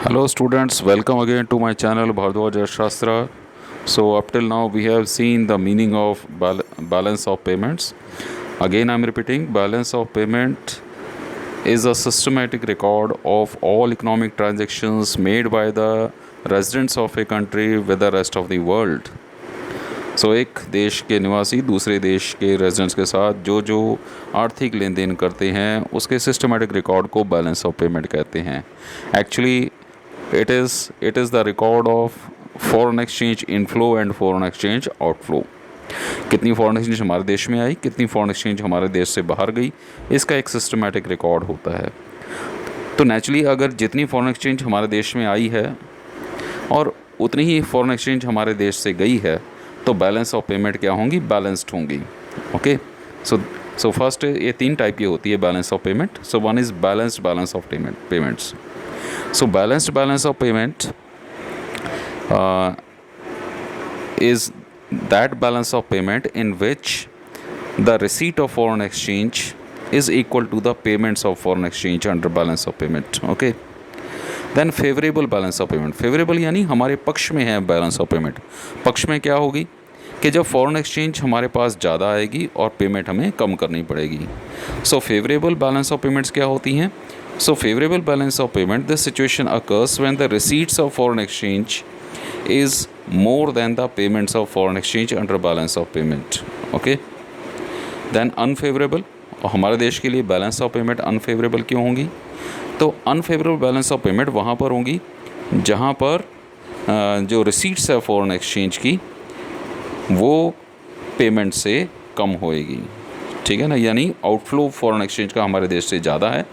Hello students, welcome again to my channel Bhardwaj Shastra. So up till now we have seen the meaning of balance of payments. Again I am repeating, balance of payment is a systematic record of all economic transactions made by the residents of a country with the rest of the world. सो एक देश के निवासी दूसरे देश के residents के साथ जो आर्थिक लेन देन करते हैं उसके सिस्टमेटिक रिकॉर्ड को बैलेंस ऑफ पेमेंट कहते हैं. Actually it is the record of foreign exchange inflow and foreign exchange outflow. कितनी फॉरेन एक्सचेंज हमारे देश में आई, कितनी फॉरेन एक्सचेंज हमारे देश से बाहर गई, इसका एक सिस्टमेटिक रिकॉर्ड होता है. तो नेचुरली अगर जितनी फॉरेन एक्सचेंज हमारे देश में आई है और उतनी ही फॉरेन एक्सचेंज हमारे देश से गई है तो बैलेंस ऑफ पेमेंट क्या होंगी, बैलेंस्ड होंगी. ओके, सो फर्स्ट ये तीन टाइप की होती है balance of payment. So one is balanced balance of payments. So balanced balance of payment is that balance of payment in which the receipt of foreign exchange is equal to the payments of foreign exchange under balance of payment. Okay, then favorable balance of payment. favorable यानी हमारे पक्ष में है balance of payment. पक्ष में क्या होगी कि जब फॉरेन एक्सचेंज हमारे पास ज़्यादा आएगी और पेमेंट हमें कम करनी पड़ेगी. So favourable balance of payments क्या होती हैं? So favourable balance of payment, this situation occurs when the receipts of foreign exchange is more than the payments of foreign exchange under balance of payment. Okay, then unfavorable, और हमारे देश के लिए balance of payment unfavourable क्यों होंगी? तो unfavourable balance of payment वहाँ पर होंगी जहाँ पर जो रिसीट्स है फॉरेन एक्सचेंज की वो पेमेंट से कम होएगी. ठीक है ना, यानी आउटफ्लो फॉरेन एक्सचेंज का हमारे देश से ज़्यादा है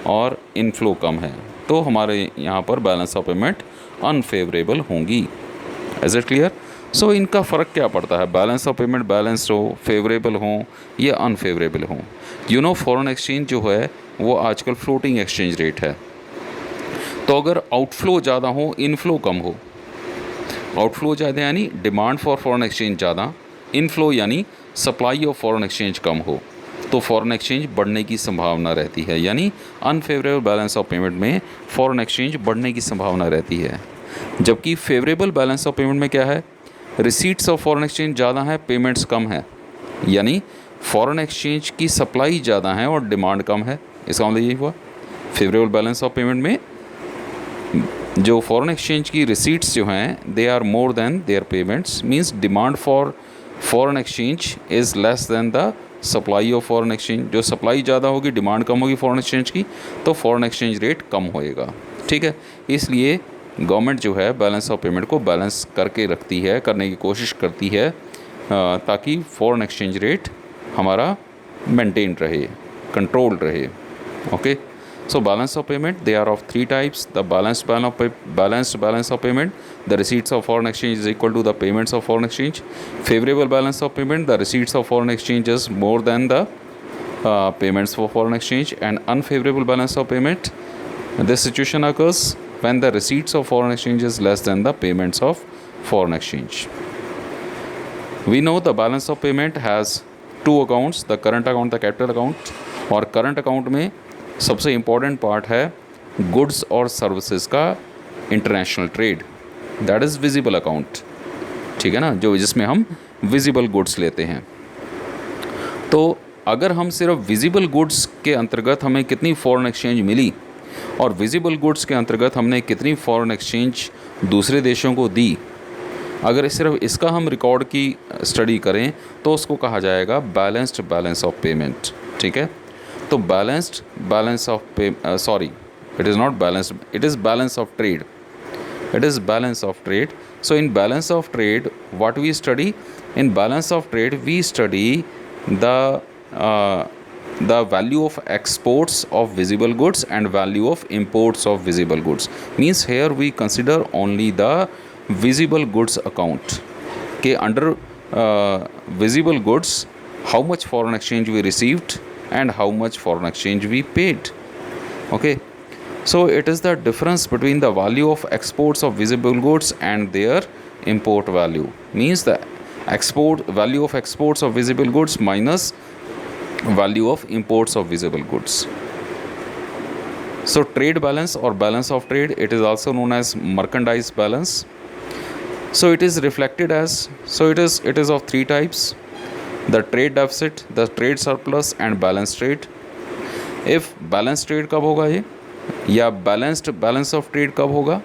और इनफ्लो कम है, तो हमारे यहाँ पर बैलेंस ऑफ पेमेंट अनफेवरेबल होंगी. Is it clear? सो इनका फ़र्क क्या पड़ता है, बैलेंस ऑफ पेमेंट बैलेंस्ड हो, फेवरेबल हो या अनफेवरेबल हो. यू नो फॉरेन एक्सचेंज जो है वो आजकल फ्लोटिंग एक्सचेंज रेट है. तो अगर आउटफ्लो ज़्यादा हो, इनफ्लो कम हो, आउटफ्लो ज़्यादा यानी डिमांड फॉर फॉरेन एक्सचेंज ज़्यादा, इनफ्लो यानी सप्लाई ऑफ फॉरेन एक्सचेंज कम हो, तो फॉरेन एक्सचेंज बढ़ने की संभावना रहती है. यानी अनफेवरेबल बैलेंस ऑफ पेमेंट में फॉरेन एक्सचेंज बढ़ने की संभावना रहती है. जबकि फेवरेबल बैलेंस ऑफ पेमेंट में क्या है, रिसीट्स ऑफ फॉरेन एक्सचेंज ज़्यादा है, पेमेंट्स कम है. यानी फॉरेन एक्सचेंज की सप्लाई ज़्यादा है और डिमांड कम है. इसका मतलब यही हुआ फेवरेबल बैलेंस ऑफ पेमेंट में जो फॉरेन एक्सचेंज की रिसीट्स जो हैं they are more than their payments, means demand for foreign exchange is less than the supply of foreign exchange. जो सप्लाई ज़्यादा होगी, डिमांड कम होगी फॉरेन एक्सचेंज की, तो फॉरेन एक्सचेंज रेट कम होएगा. ठीक है, इसलिए गवर्नमेंट जो है बैलेंस ऑफ पेमेंट को बैलेंस करके रखती है, करने की कोशिश करती है ताकि फॉरेन एक्सचेंज रेट हमारा मेंटेन रहे, कंट्रोल्ड रहे. Okay, so balance of payment, they are of three types. The balanced balance of payment, the receipts of foreign exchange is equal to the payments of foreign exchange. Favorable balance of payment, the receipts of foreign exchange is more than the payments for foreign exchange. And unfavorable balance of payment, this situation occurs when the receipts of foreign exchange is less than the payments of foreign exchange. We know the balance of payment has two accounts, the current account, the capital account. और current account में सबसे important part है goods और services का international trade, that is visible account. ठीक है ना, जो जिसमें हम विजिबल गुड्स लेते हैं. तो अगर हम सिर्फ विजिबल गुड्स के अंतर्गत हमें कितनी फॉरेन एक्सचेंज मिली और विजिबल गुड्स के अंतर्गत हमने कितनी फॉरेन एक्सचेंज दूसरे देशों को दी, अगर सिर्फ इसका हम रिकॉर्ड की स्टडी करें तो उसको कहा जाएगा बैलेंस्ड बैलेंस ऑफ पेमेंट. ठीक है, तो balanced balance of sorry it is not balanced, it is balance of trade. It is balance of trade. So in balance of trade what we study, in balance of trade we study the value of exports of visible goods and value of imports of visible goods. Means here we consider only the visible goods account. Okay, under visible goods how much foreign exchange we received and how much foreign exchange we paid. Okay, so it is the difference between the value of exports of visible goods and their import value. Means the value of exports of visible goods minus value of imports of visible goods. So trade balance or balance of trade, it is also known as merchandise balance. So it is reflected as, so it is of three types: the trade deficit, the trade surplus and balance trade. If balance trade कब होगा ये, या balanced balance of trade कब होगा?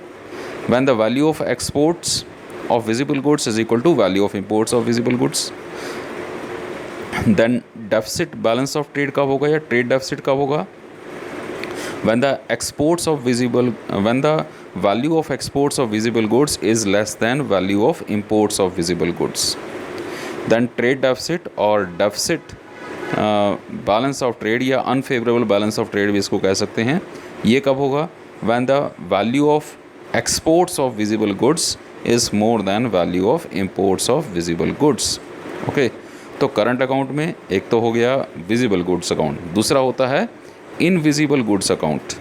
When the value of exports of visible goods is equal to value of imports of visible goods. Then deficit balance of trade कब होगा या trade deficit कब होगा? When the exports of visible, when the value of exports of visible goods is less than value of imports of visible goods. Then trade deficit और deficit balance of trade या unfavorable balance of trade भी इसको कह सकते हैं, ये कब होगा? When the value of exports of visible goods is more than value of imports of visible goods. Okay, तो करंट अकाउंट में एक तो हो गया विजिबल गुड्स अकाउंट, दूसरा होता है invisible goods account.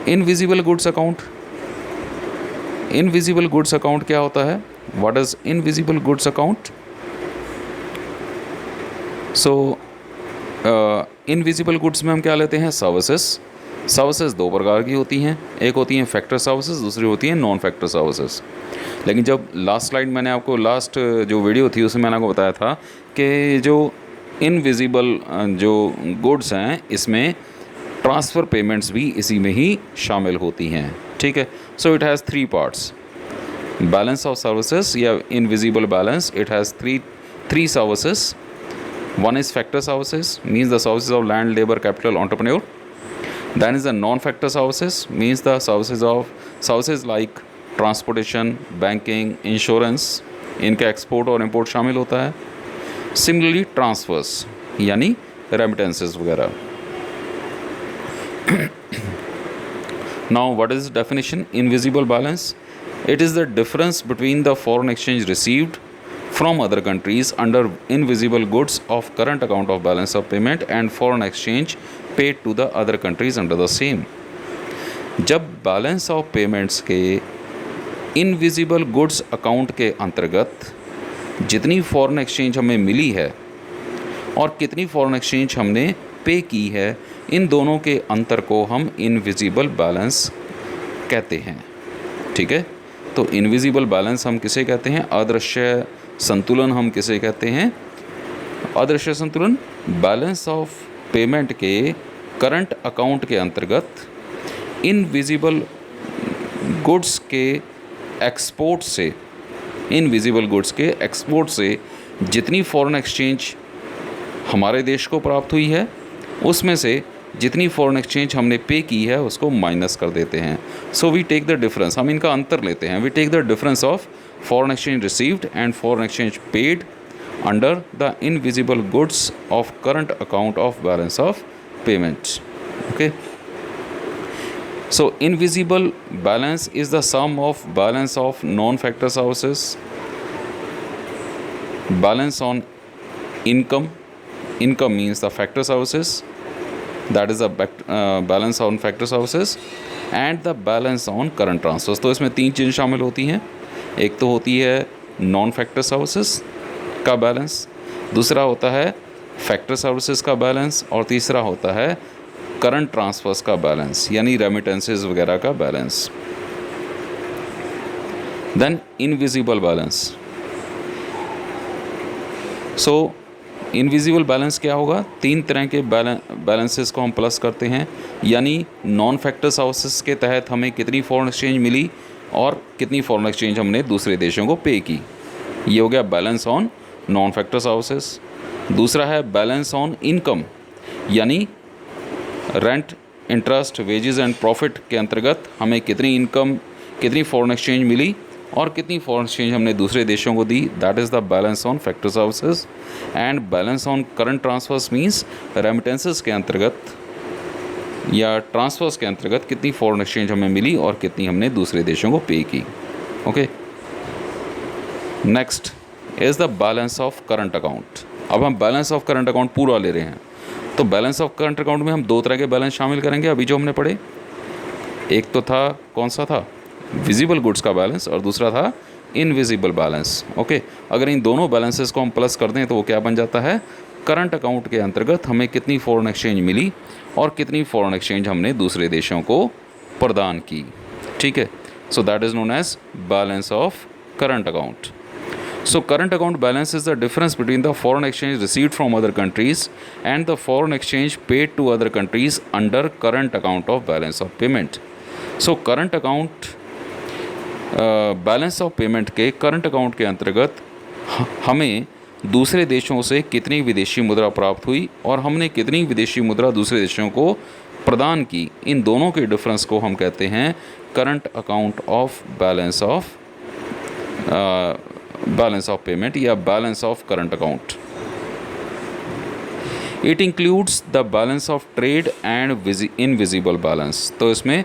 Invisible goods account, invisible goods account क्या होता है? What is invisible goods account? So invisible goods में हम क्या लेते हैं? सर्विसेज. सर्विसेज दो प्रकार की होती हैं, एक होती हैं फैक्टर सर्विसेज, दूसरी होती हैं नॉन फैक्टर सर्विसेज. लेकिन जब लास्ट स्लाइड मैंने आपको, लास्ट जो वीडियो थी उसमें मैंने आपको बताया था कि जो इनविजिबल जो गुड्स हैं इसमें ट्रांसफ़र पेमेंट्स भी इसी में ही शामिल होती हैं. ठीक है. So it has three parts. Balance of services या invisible balance, it has three services. One is factor services, means the services of land, labour, capital, entrepreneur. Then is the non-factor services, means the services like transportation, banking, insurance, इनका export और import शामिल होता है. Similarly transfers यानी remittances वगैरह. Now what is definition? Invisible balance. It is the difference between the foreign exchange received from other countries under invisible goods of current account of balance of payment and foreign exchange paid to the other countries under the same. जब balance of payments के invisible goods account के अंतर्गत जितनी foreign exchange हमें मिली है और कितनी foreign exchange हमने पे की है, इन दोनों के अंतर को हम इनविजिबल बैलेंस कहते हैं. ठीक है. तो इनविजिबल बैलेंस हम किसे कहते हैं? अदृश्य संतुलन हम किसे कहते हैं? अदृश्य संतुलन. बैलेंस ऑफ पेमेंट के करंट अकाउंट के अंतर्गत इनविजिबल गुड्स के एक्सपोर्ट से, इनविजिबल गुड्स के एक्सपोर्ट से जितनी फॉरेन एक्सचेंज हमारे देश को प्राप्त हुई है उसमें से जितनी फॉरेन एक्सचेंज हमने पे की है उसको माइनस कर देते हैं. So we take the difference, हम इनका अंतर लेते हैं. We take the difference of foreign exchange received and foreign exchange paid under the invisible goods of current account of balance of payments. Okay. So invisible balance is the sum of balance of non-factor services, balance on income, income means the factor services, that is the balance on factor services, and the balance on current transfers. तो इसमें तीन चीज़ें शामिल होती हैं. एक तो होती है नॉन फैक्टर सर्विसेज का बैलेंस, दूसरा होता है फैक्टर सर्विसेज का बैलेंस और तीसरा होता है करंट ट्रांसफर्स का बैलेंस यानी रेमिटेंसेस वगैरह का balance. Then invisible balance. So invisible balance क्या होगा? तीन तरह के बैलेंसेस को हम प्लस करते हैं, यानी नॉन फैक्टर सर्विसेज के तहत हमें कितनी फॉरेन एक्सचेंज मिली और कितनी फॉरेन एक्सचेंज हमने दूसरे देशों को पे की. ये हो गया balance on non factor services. दूसरा है बैलेंस ऑन इनकम, यानी rent, interest, wages and profit के अंतर्गत हमें कितनी इनकम, कितनी फॉरेन एक्सचेंज मिली और कितनी फॉरेन एक्सचेंज हमने दूसरे देशों को दी. That is the balance on factor services. And balance on current transfers means remittances के अंतर्गत या ट्रांसफर्स के अंतर्गत कितनी फॉरेन एक्सचेंज हमें मिली और कितनी हमने दूसरे देशों को पे की. Okay. Next is the balance of current account. अब हम बैलेंस ऑफ करंट अकाउंट पूरा ले रहे हैं. तो बैलेंस ऑफ करंट अकाउंट में हम दो तरह के बैलेंस शामिल करेंगे अभी जो हमने पढ़े. एक तो था, कौन सा था? विजिबल गुड्स का बैलेंस और दूसरा था इनविजिबल बैलेंस. ओके. अगर इन दोनों बैलेंसेस को हम प्लस कर दें तो वो क्या बन जाता है? करंट अकाउंट के अंतर्गत हमें कितनी फॉरेन एक्सचेंज मिली और कितनी फॉरेन एक्सचेंज हमने दूसरे देशों को प्रदान की, ठीक है। So that is known as balance of current account. So current account balance is the difference between the foreign exchange received from other countries and the foreign exchange paid to other countries under current account of balance of payment. So current account balance of payment के current account के अंतर्गत हमें दूसरे देशों से कितनी विदेशी मुद्रा प्राप्त हुई और हमने कितनी विदेशी मुद्रा दूसरे देशों को प्रदान की, इन दोनों के डिफरेंस को हम कहते हैं current account of balance of payment या balance of current account. It includes the balance of trade and invisible balance. तो इसमें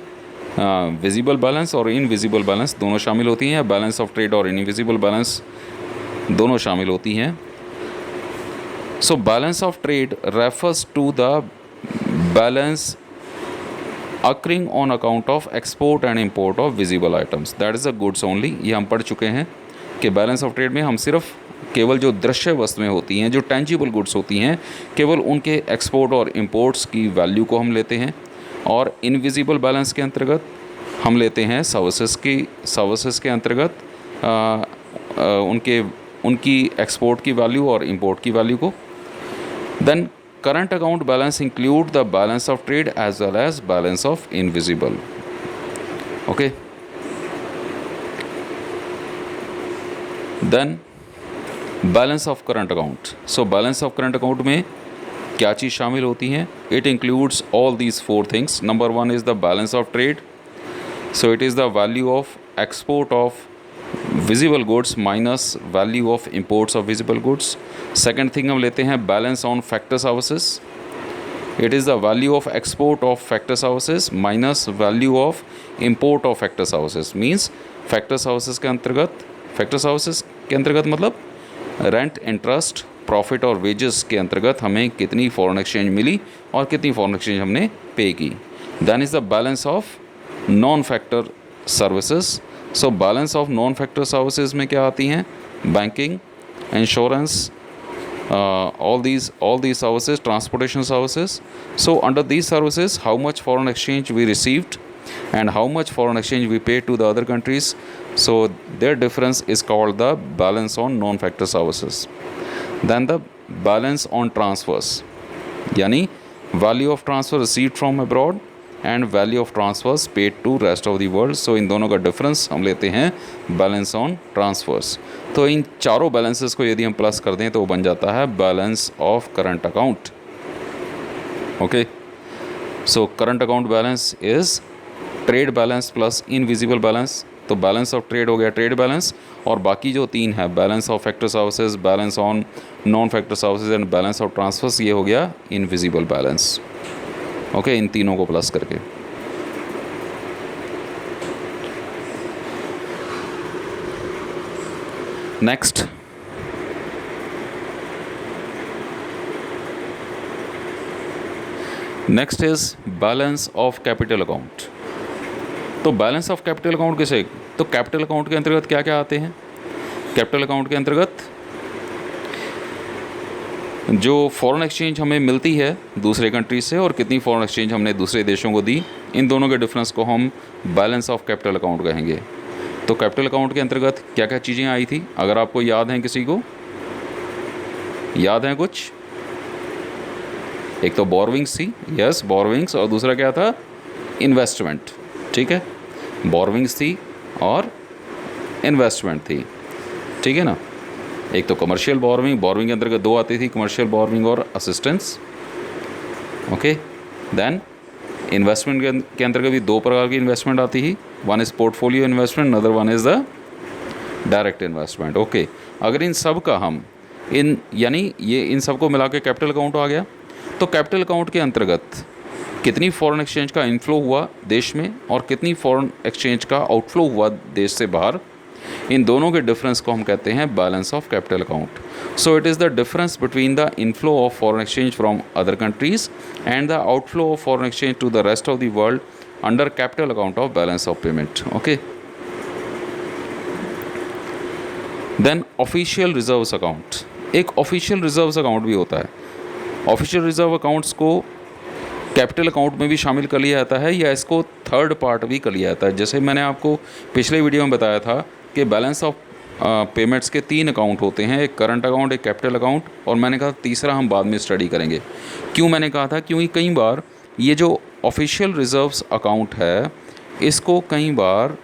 विजिबल बैलेंस और इनविजिबल बैलेंस दोनों शामिल होती हैं, बैलेंस ऑफ ट्रेड और इनविजिबल बैलेंस दोनों शामिल होती हैं. So balance of trade refers to the balance accruing on account of export and import of visible items, that is the goods only. ये हम पढ़ चुके हैं कि बैलेंस ऑफ ट्रेड में हम सिर्फ केवल जो दृश्य वस्तुएं होती हैं, जो टेंजिबल गुड्स होती हैं, केवल उनके एक्सपोर्ट और इंपोर्ट्स की वैल्यू को हम लेते हैं. और इनविजिबल बैलेंस के अंतर्गत हम लेते हैं सर्विसेज के अंतर्गत उनकी एक्सपोर्ट की वैल्यू और इंपोर्ट की वैल्यू को. Then current account balance include the balance of trade as well as balance of invisible. Okay, then balance of current account. सो बैलेंस ऑफ करंट अकाउंट में क्या चीज़ शामिल होती हैं? It includes all these 4 things. Number 1 is the balance of trade. So it is the value of export of visible goods minus value of imports of visible goods. Second thing हम लेते हैं balance on factor services. It is the value of export of factor services minus value of import of factor services. Means factor services के अंतर्गत मतलब rent, interest, profit और wages के अंतर्गत हमें कितनी फॉरेन एक्सचेंज मिली और कितनी फॉरेन एक्सचेंज हमने पे की. Then is the balance of non factor services. So balance of non factor services में क्या आती हैं? Banking, insurance, all these services, transportation services. So under these services, how much foreign exchange we received and how much foreign exchange we paid to the other countries. So their difference is called the balance on non-factor services. Then the balance on transfers, यानी value of transfer received from abroad and value of transfers paid to rest of the world. So इन दोनों का difference हम लेते हैं balance on transverse. तो इन चारों balances को यदि हम प्लस कर दें तो वो बन जाता है balance of current account. Okay, so current account balance is trade balance plus invisible balance. तो बैलेंस ऑफ ट्रेड हो गया ट्रेड बैलेंस, और बाकी जो 3 है balance of factor services, balance on non factor services and balance of transfers, ये हो गया इनविजिबल बैलेंस. ओके, इन तीनों को प्लस करके. Next, is balance of capital account. तो बैलेंस ऑफ कैपिटल अकाउंट किसे? तो कैपिटल अकाउंट के अंतर्गत क्या क्या आते हैं? कैपिटल अकाउंट के अंतर्गत जो फॉरेन एक्सचेंज हमें मिलती है दूसरे कंट्री से और कितनी फॉरेन एक्सचेंज हमने दूसरे देशों को दी, इन दोनों के डिफरेंस को हम बैलेंस ऑफ कैपिटल अकाउंट कहेंगे. तो कैपिटल अकाउंट के अंतर्गत क्या क्या चीज़ें आई थी, अगर आपको याद हैं, किसी को याद है कुछ? एक तो बोरविंग्स थी, यस बोरविंग्स, और दूसरा क्या था? इन्वेस्टमेंट. ठीक है, बोरविंग्स थी और इन्वेस्टमेंट थी. ठीक है ना. एक तो कमर्शियल बोरविंग के अंतर्गत 2 आती थी, कमर्शियल बोरविंग और असिस्टेंस. ओके, देन इन्वेस्टमेंट के अंतर्गत भी 2 प्रकार की इन्वेस्टमेंट आती थी. One is portfolio investment, other one is the direct investment. Okay, अगर इन सब का हम इन सब को मिला के कैपिटल अकाउंट आ गया. तो कैपिटल अकाउंट के अंतर्गत कितनी फॉरेन एक्सचेंज का इनफ्लो हुआ देश में और कितनी फॉरेन एक्सचेंज का आउटफ्लो हुआ देश से बाहर, इन दोनों के डिफरेंस को हम कहते हैं balance of capital account. So it is the difference between the inflow of foreign exchange from other countries and the outflow of foreign exchange to the rest of the world under capital account of balance of payment. Okay, then official reserves account. एक official reserves account भी होता है. Official reserve accounts को capital account में भी शामिल कर लिया जाता है या इसको थर्ड पार्ट भी कर लिया जाता है। जैसे मैंने आपको पिछले वीडियो में बताया था कि बैलेंस ऑफ पेमेंट्स के 3 अकाउंट होते हैं, एक करंट अकाउंट, एक कैपिटल अकाउंट, और मैंने कहा तीसरा हम बाद में स्टडी करेंगे। क्यों मैंने कहा था? क्योंकि कई बार ये जो ऑफिशियल रिजर्व्स अकाउंट है इसको कई बार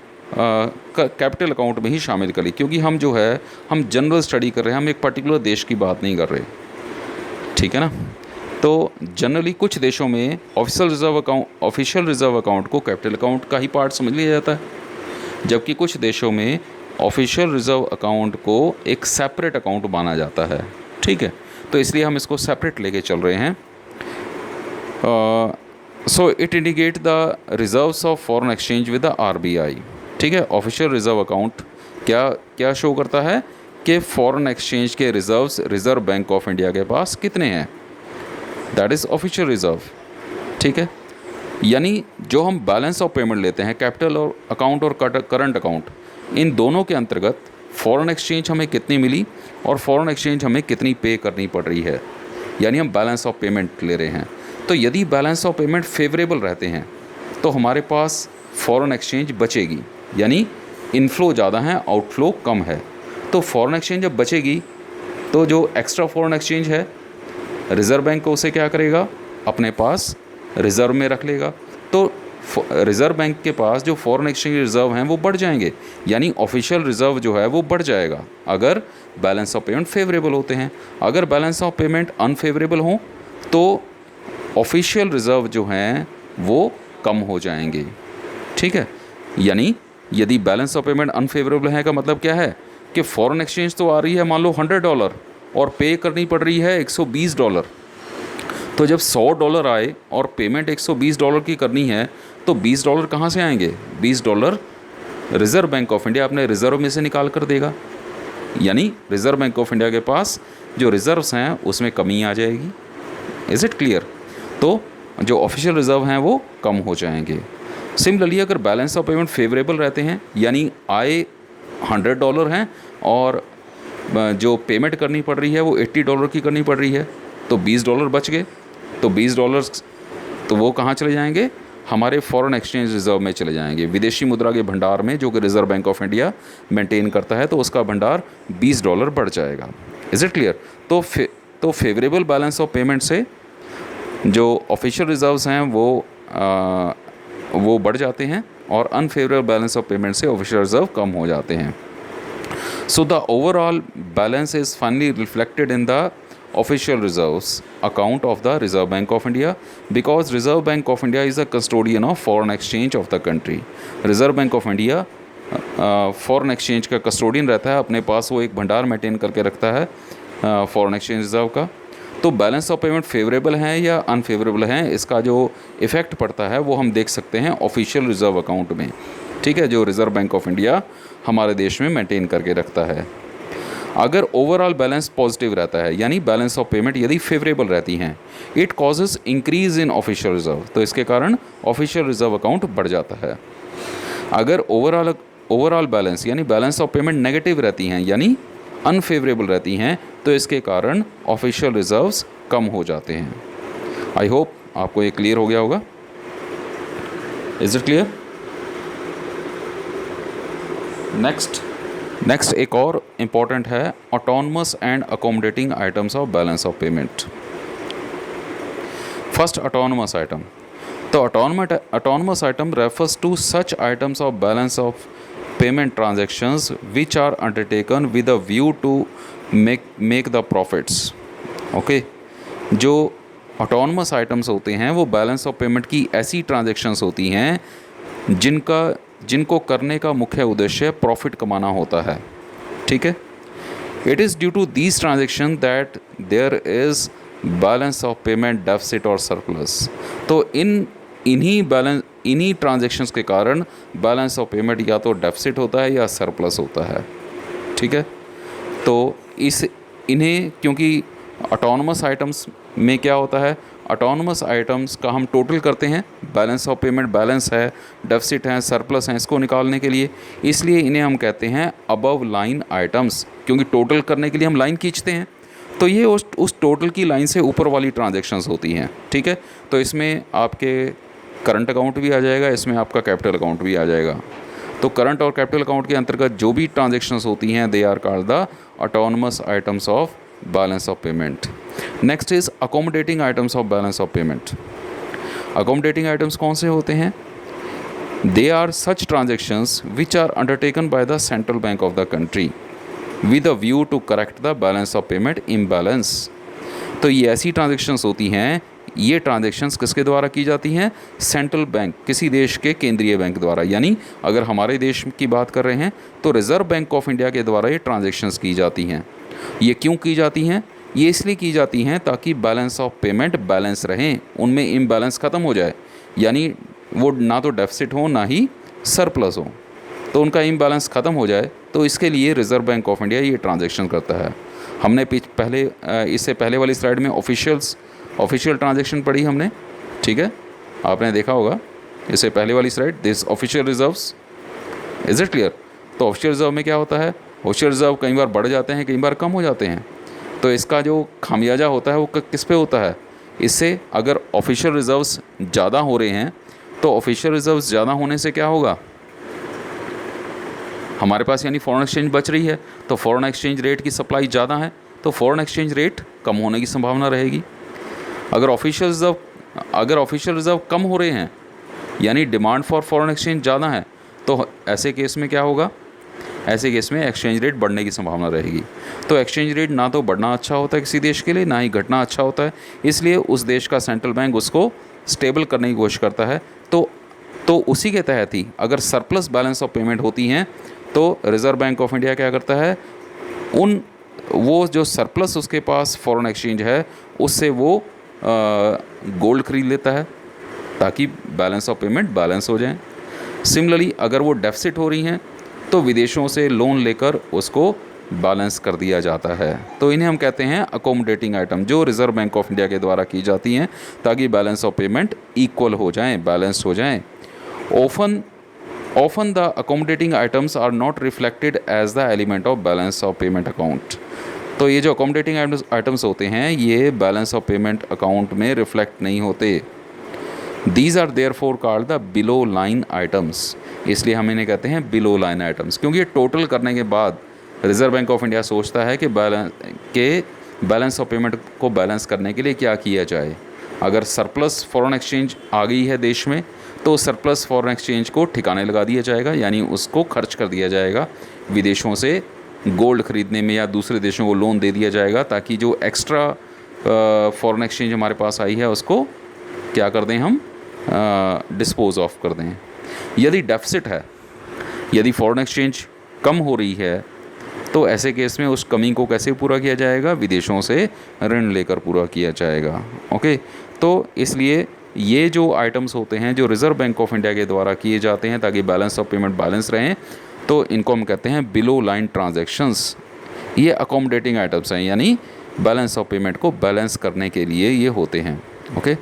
कैपिटल अकाउंट में ही शामिल कर ली, क्योंकि हम जो है हम जनरल स्टडी कर रहे हैं, हम एक पर्टिकुलर देश की बात नहीं कर रहे, ठीक है ना। तो जनरली कुछ देशों में ऑफिशियल रिज़र्व अकाउंट को कैपिटल अकाउंट का ही पार्ट समझ लिया जाता है, जबकि कुछ देशों में ऑफिशियल रिज़र्व अकाउंट को एक सेपरेट अकाउंट माना जाता है, ठीक है। तो इसलिए हम इसको सेपरेट लेके चल रहे हैं। So it indicate the reserves of foreign exchange with the RBI, ठीक है। ऑफिशियल रिज़र्व अकाउंट क्या शो करता है कि फॉरेन एक्सचेंज के reserves reserve bank of India के पास कितने हैं, दैट इज़ ऑफिशियल रिज़र्व, ठीक है। यानी जो हम बैलेंस ऑफ पेमेंट लेते हैं कैपिटल और अकाउंट और करंट अकाउंट, इन दोनों के अंतर्गत फॉरेन एक्सचेंज हमें कितनी मिली और फॉरेन एक्सचेंज हमें कितनी पे करनी पड़ रही है, यानी हम बैलेंस ऑफ पेमेंट ले रहे हैं। तो यदि बैलेंस ऑफ पेमेंट फेवरेबल रहते हैं तो हमारे पास फॉरेन एक्सचेंज बचेगी, यानी इनफ्लो ज़्यादा है, आउटफ्लो कम है। तो फॉरेन एक्सचेंज जब बचेगी तो जो एक्स्ट्रा फॉरेन एक्सचेंज है रिज़र्व बैंक उसे क्या करेगा, अपने पास रिज़र्व में रख लेगा। तो रिज़र्व बैंक के पास जो फॉरेन एक्सचेंज रिज़र्व हैं वो बढ़ जाएंगे, यानी ऑफिशियल रिज़र्व जो है वो बढ़ जाएगा अगर बैलेंस ऑफ पेमेंट फेवरेबल होते हैं। अगर बैलेंस ऑफ पेमेंट अनफेवरेबल हों तो ऑफिशियल रिज़र्व जो हैं वो कम हो जाएंगे, ठीक है। यानी यदि बैलेंस ऑफ पेमेंट अनफेवरेबल है का मतलब क्या है कि फ़ॉरेन एक्सचेंज तो आ रही है मान लो $100 और पे करनी पड़ रही है $120, तो जब $100 आए और पेमेंट $120 की करनी है तो $20 कहाँ से आएंगे? $20 रिज़र्व बैंक ऑफ इंडिया अपने रिज़र्व में से निकाल कर देगा, यानी रिज़र्व बैंक ऑफ इंडिया के पास जो रिज़र्व्स हैं उसमें कमी आ जाएगी। Is it clear? तो जो ऑफिशियल रिज़र्व हैं वो कम हो जाएंगे। सिमिलरली अगर बैलेंस ऑफ पेमेंट फेवरेबल रहते हैं, यानी आए $100 हैं और जो पेमेंट करनी पड़ रही है वो $80 की करनी पड़ रही है, तो $20 बच गए। तो $20 तो वो कहाँ चले जाएंगे? हमारे फॉरेन एक्सचेंज रिज़र्व में चले जाएंगे, विदेशी मुद्रा के भंडार में, जो कि reserve bank of India maintain करता है, तो उसका भंडार $20 बढ़ जाएगा। Is it clear? तो फेवरेबल बैलेंस ऑफ पेमेंट से जो ऑफिशियल रिज़र्व्स हैं वो बढ़ जाते हैं और अनफेवरेबल बैलेंस ऑफ पेमेंट से ऑफिशियल रिज़र्व कम हो जाते हैं। So the overall balance is finally reflected in the official reserves account of the Reserve Bank of India, because Reserve Bank of India is a custodian of foreign exchange of the country. Reserve Bank of India foreign exchange का custodian रहता है, अपने पास वो एक भंडार maintain करके रखता है फॉरेन एक्सचेंज रिज़र्व का। तो बैलेंस ऑफ पेमेंट फेवरेबल हैं या अनफेवरेबल हैं, इसका जो इफ़ेक्ट पड़ता है वो हम देख सकते हैं ऑफिशियल रिज़र्व अकाउंट में, ठीक है, जो रिज़र्व बैंक ऑफ इंडिया हमारे देश में मेंटेन करके रखता है। अगर ओवरऑल बैलेंस पॉजिटिव रहता है, यानी बैलेंस ऑफ पेमेंट यदि फेवरेबल रहती हैं, it causes increase in official reserve, तो इसके कारण ऑफिशियल रिज़र्व अकाउंट बढ़ जाता है। अगर ओवरऑल बैलेंस यानी बैलेंस ऑफ पेमेंट नेगेटिव रहती हैं, यानी अनफेवरेबल रहती हैं, तो इसके कारण ऑफिशियल रिज़र्व्स कम हो जाते हैं। आई होप आपको ये क्लियर हो गया होगा। Is it clear? नेक्स्ट एक और इम्पॉर्टेंट है autonomous and accommodating items of balance of payment. First, autonomous item. तो autonomous item refers to such items of balance of payment transactions which are undertaken with a view to make the profits. Okay, जो autonomous items होते हैं वो balance of payment की ऐसी transactions होती हैं जिनको करने का मुख्य उद्देश्य प्रॉफिट कमाना होता है, ठीक है। It is due to these transaction that there is balance of payment deficit और सरप्लस। तो इन्हीं ट्रांजेक्शन्स के कारण बैलेंस ऑफ पेमेंट या तो डेफिसिट होता है या सरप्लस होता है, ठीक है। तो इन्हें क्योंकि ऑटोनमस आइटम्स में क्या होता है, ऑटोनमस आइटम्स का हम टोटल करते हैं, बैलेंस ऑफ पेमेंट बैलेंस है, डेफिसिट है, सरप्लस है, इसको निकालने के लिए, इसलिए इन्हें हम कहते हैं अबव लाइन आइटम्स, क्योंकि टोटल करने के लिए हम लाइन खींचते हैं। तो ये उस टोटल की लाइन से ऊपर वाली ट्रांजैक्शंस होती हैं, ठीक है। तो इसमें आपके करंट अकाउंट भी आ जाएगा, इसमें आपका कैपिटल अकाउंट भी आ जाएगा। तो करंट और कैपिटल अकाउंट के अंतर्गत जो भी ट्रांजैक्शंस होती हैं they are called the autonomous items of balance of payment. Next is accommodating items of balance of payment. Accommodating items कौन से होते हैं? They are such transactions which are undertaken by the central bank of the country with a view to correct the balance of payment imbalance. तो ये ऐसी transactions होती हैं, ये ट्रांजैक्शंस किसके द्वारा की जाती हैं? सेंट्रल बैंक, किसी देश के केंद्रीय बैंक द्वारा। यानी अगर हमारे देश की बात कर रहे हैं तो रिज़र्व बैंक ऑफ इंडिया के द्वारा ये ट्रांजैक्शंस की जाती हैं। ये क्यों की जाती हैं? ये इसलिए की जाती हैं ताकि बैलेंस ऑफ पेमेंट बैलेंस रहें, उनमें इम्बैलेंस ख़त्म हो जाए, यानी वो ना तो डेफिसिट हो ना ही सरप्लस हो, तो उनका इम्बैलेंस ख़त्म हो जाए। तो इसके लिए रिज़र्व बैंक ऑफ इंडिया ये ट्रांजैक्शन करता है। हमने इससे पहले वाली स्लाइड में ऑफिशियल ट्रांजैक्शन पढ़ी हमने, ठीक है, आपने देखा होगा इससे पहले वाली slide, this official reserves, is it clear? तो ऑफिशियल रिजर्व में क्या होता है? ऑफिशियल रिजर्व कई बार बढ़ जाते हैं, कई बार कम हो जाते हैं। तो इसका जो खामियाजा होता है वो किस पे होता है? इससे अगर ऑफिशियल रिजर्व्स ज़्यादा हो रहे हैं तो ऑफिशियल रिजर्व्स ज़्यादा होने से क्या होगा? हमारे पास यानी फॉरेन एक्सचेंज बच रही है, तो फॉरेन एक्सचेंज रेट की सप्लाई ज़्यादा है तो फॉरेन एक्सचेंज रेट कम होने की संभावना रहेगी। अगर ऑफिशियल रिजर्व कम हो रहे हैं यानी डिमांड फॉर फॉरेन एक्सचेंज ज़्यादा है, तो ऐसे केस में क्या होगा? ऐसे केस में एक्सचेंज रेट बढ़ने की संभावना रहेगी। तो एक्सचेंज रेट ना तो बढ़ना अच्छा होता है किसी देश के लिए, ना ही घटना अच्छा होता है, इसलिए उस देश का सेंट्रल बैंक उसको स्टेबल करने की कोशिश करता है। तो उसी के तहत ही अगर सरप्लस बैलेंस ऑफ पेमेंट होती हैं तो रिज़र्व बैंक ऑफ इंडिया क्या करता है? वो जो सरप्लस उसके पास फॉरेन एक्सचेंज है उससे वो गोल्ड खरीद लेता है ताकि बैलेंस ऑफ पेमेंट बैलेंस हो जाए। सिमिलरली अगर वो डेफिसिट हो रही हैं तो विदेशों से लोन लेकर उसको बैलेंस कर दिया जाता है। तो इन्हें हम कहते हैं अकोमोडेटिंग आइटम, जो रिज़र्व बैंक ऑफ इंडिया के द्वारा की जाती हैं ताकि बैलेंस ऑफ पेमेंट इक्वल हो जाएं, बैलेंस हो जाएं। Often the accommodating items are not reflected as the element of balance of payment account। तो ये जो accommodating items होते हैं ये balance of payment account में reflect नहीं होते। These are therefore called the below line items। इसलिए हम इन्हें कहते हैं below line items, क्योंकि ये टोटल करने के बाद रिज़र्व बैंक ऑफ इंडिया सोचता है कि बैलेंस ऑफ पेमेंट को बैलेंस करने के लिए क्या किया जाए। अगर सरप्लस फॉरेन एक्सचेंज आ गई है देश में तो सरप्लस फॉरेन एक्सचेंज को ठिकाने लगा दिया जाएगा, यानी उसको खर्च कर दिया जाएगा विदेशों से गोल्ड ख़रीदने में, या दूसरे देशों को लोन दे दिया जाएगा ताकि जो एक्स्ट्रा फॉरेन एक्सचेंज हमारे पास आई है उसको क्या कर दें हम? डिस्पोज ऑफ कर दें। यदि डेफिसिट है, यदि फॉरेन एक्सचेंज कम हो रही है तो ऐसे केस में उस कमी को कैसे पूरा किया जाएगा? विदेशों से ऋण लेकर पूरा किया जाएगा। ओके, तो इसलिए ये जो आइटम्स होते हैं जो रिज़र्व बैंक ऑफ इंडिया के द्वारा किए जाते हैं ताकि बैलेंस ऑफ पेमेंट बैलेंस रहें, तो इनको हम कहते हैं बिलो लाइन ट्रांजैक्शंस। ये अकोमोडेटिंग आइटम्स हैं, यानी बैलेंस ऑफ पेमेंट को बैलेंस करने के लिए ये होते हैं। ओके,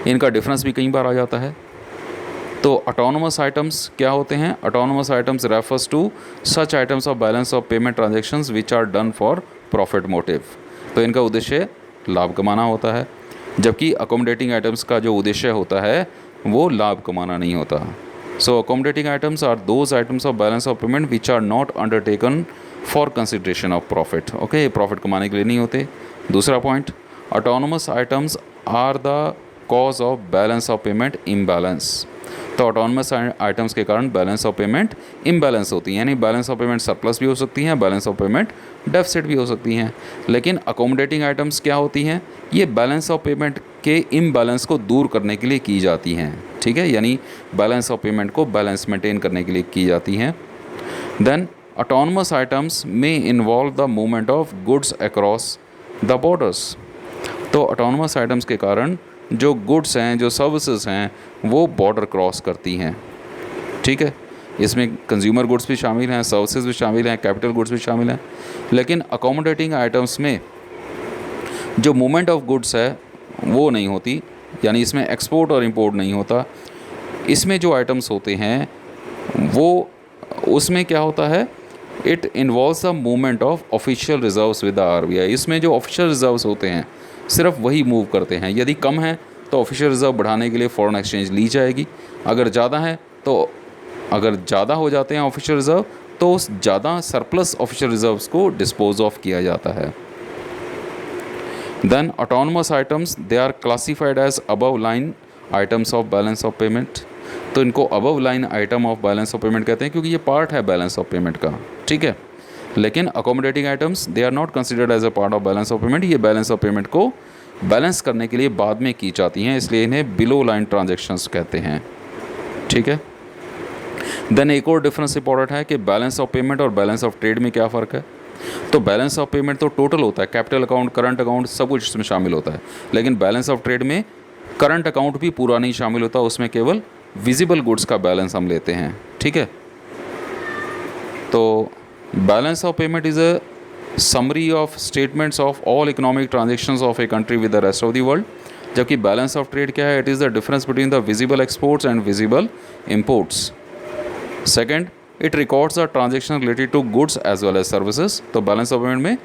इनका डिफरेंस भी कई बार आ जाता है। तो ऑटोनोमस आइटम्स क्या होते हैं? Autonomous items refers to such items of balance of payment transactions which are done for profit motive. तो इनका उद्देश्य लाभ कमाना होता है, जबकि अकोमोडेटिंग आइटम्स का जो उद्देश्य होता है वो लाभ कमाना नहीं होता। So accommodating items are those items of balance of payment which are not undertaken for consideration of profit. Okay, profit कमाने के लिए नहीं होते। दूसरा point, autonomous items are the cause of balance of payment imbalance. तो autonomous items के कारण balance of payment imbalance होती है, यानी बैलेंस ऑफ पेमेंट सरप्लस भी हो सकती हैं, बैलेंस ऑफ पेमेंट डेफिसिट भी हो सकती हैं। लेकिन अकोमोडेटिंग आइटम्स क्या होती हैं? ये बैलेंस ऑफ पेमेंट के इम्बैलेंस को दूर करने के लिए की जाती हैं, ठीक है, यानी बैलेंस ऑफ पेमेंट को बैलेंस मेंटेन करने के लिए की जाती हैं। देन ऑटोनमस आइटम्स में involve the movement of goods across the borders. तो ऑटोनमस आइटम्स के कारण जो गुड्स हैं, जो सर्विसेज हैं, वो बॉर्डर क्रॉस करती हैं, ठीक है। इसमें कंज्यूमर गुड्स भी शामिल हैं, सर्विसेज भी शामिल हैं, कैपिटल गुड्स भी शामिल हैं। लेकिन अकोमोडेटिंग आइटम्स में जो मूवमेंट ऑफ गुड्स है वो नहीं होती, यानी इसमें एक्सपोर्ट और इंपोर्ट नहीं होता। इसमें जो आइटम्स होते हैं वो उसमें क्या होता है it involves the movement of official reserves with the RBI. इसमें जो ऑफिशियल रिजर्व्स होते हैं सिर्फ वही मूव करते हैं। यदि कम है तो ऑफिशियल रिजर्व बढ़ाने के लिए फॉरेन एक्सचेंज ली जाएगी, अगर ज़्यादा है तो अगर ज़्यादा हो जाते हैं ऑफिशियल रिजर्व तो ज़्यादा सरप्लस ऑफिशियल रिजर्व्स को डिस्पोज ऑफ किया जाता है। Then autonomous items they are classified as above line items of balance of payment. तो इनको above line item of balance of payment कहते हैं क्योंकि ये पार्ट है बैलेंस ऑफ पेमेंट का, ठीक है। लेकिन accommodating items they are not considered as a part of balance of payment. ये बैलेंस ऑफ पेमेंट को बैलेंस करने के लिए बाद में की जाती हैं, इसलिए इन्हें बिलो लाइन ट्रांजेक्शन्स कहते हैं, ठीक है। देन एक और डिफरेंस इंपॉर्टेंट है कि बैलेंस ऑफ पेमेंट और बैलेंस ऑफ ट्रेड में क्या फ़र्क है। तो बैलेंस ऑफ पेमेंट तो टोटल होता है, कैपिटल अकाउंट, करंट अकाउंट, सब कुछ इसमें शामिल होता है। लेकिन बैलेंस ऑफ ट्रेड में करंट अकाउंट भी पूरा नहीं शामिल होता, उसमें केवल विजिबल गुड्स का बैलेंस हम लेते हैं, ठीक है। तो balance of payment is a summary of statements of all economic transactions of a country with the rest of the world. जबकि बैलेंस ऑफ ट्रेड क्या है, it is the difference between the visible exports and visible imports. Second, it records the transaction related to goods as well as services. तो balance of payment में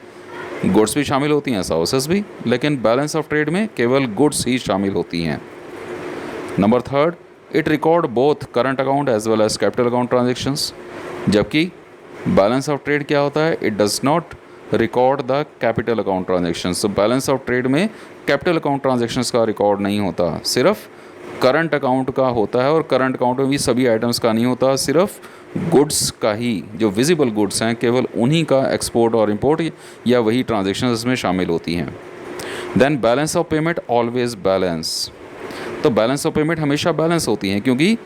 goods भी शामिल होती हैं, services भी, लेकिन बैलेंस ऑफ ट्रेड में केवल गुड्स ही शामिल होती हैं। Number third, it record both current account as well as capital account transactions. जबकि बैलेंस ऑफ ट्रेड क्या होता है, it does not record the capital account transactions. तो बैलेंस ऑफ ट्रेड में कैपिटल अकाउंट ट्रांजेक्शंस का रिकॉर्ड नहीं होता, सिर्फ करंट अकाउंट का होता है। और करंट अकाउंट में भी सभी आइटम्स का नहीं होता, सिर्फ गुड्स का ही, जो विजिबल गुड्स हैं केवल उन्हीं का एक्सपोर्ट और इंपोर्ट या वही ट्रांजेक्शंस इसमें शामिल होती हैं। Then balance of payment always balance. तो बैलेंस ऑफ पेमेंट हमेशा बैलेंस होती हैं क्योंकि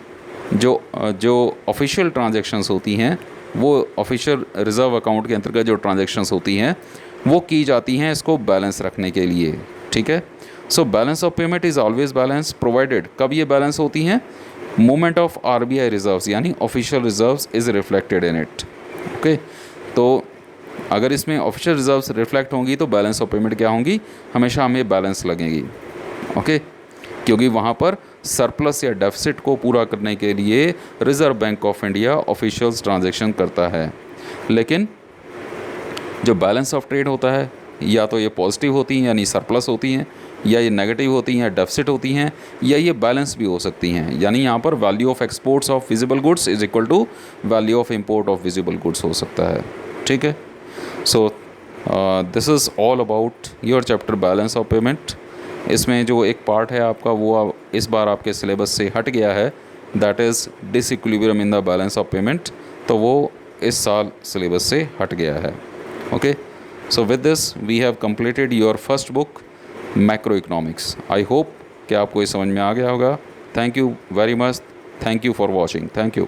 जो ऑफिशियल ट्रांजेक्शंस होती हैं वो ऑफिशियल रिज़र्व अकाउंट के अंतर्गत जो ट्रांजेक्शंस होती हैं वो की जाती हैं इसको बैलेंस रखने के लिए, ठीक है। So balance of payment is always balance provided, कब ये बैलेंस होती हैं, मूवमेंट ऑफ आरबीआई रिजर्व्स यानी official reserves is reflected in it, okay. तो अगर इसमें ऑफिशियल रिजर्व्स रिफ्लेक्ट होंगी तो बैलेंस ऑफ पेमेंट क्या होंगी, हमेशा हमें बैलेंस लगेगी, ओके। क्योंकि वहाँ पर सरप्लस या डेफिसिट को पूरा करने के लिए reserve bank of India officials transaction करता है। लेकिन जो बैलेंस ऑफ ट्रेड होता है या तो ये पॉजिटिव होती हैं यानी सरप्लस होती हैं, या ये नेगेटिव होती हैं या डेफिसिट होती हैं, या ये बैलेंस भी हो सकती हैं। यानी यहाँ पर value of exports of visible goods is equal to value of import of visible goods हो सकता है, ठीक है। So this is all about your chapter balance of payment. इसमें जो एक पार्ट है आपका वो इस बार आपके सिलेबस से हट गया है, that is disequilibrium in the balance of payment, तो वो इस साल सिलेबस से हट गया है, okay. So with this we have completed your first book macroeconomics. I hope कि आपको ये समझ में आ गया होगा। Thank you very much, thank you for watching, thank you.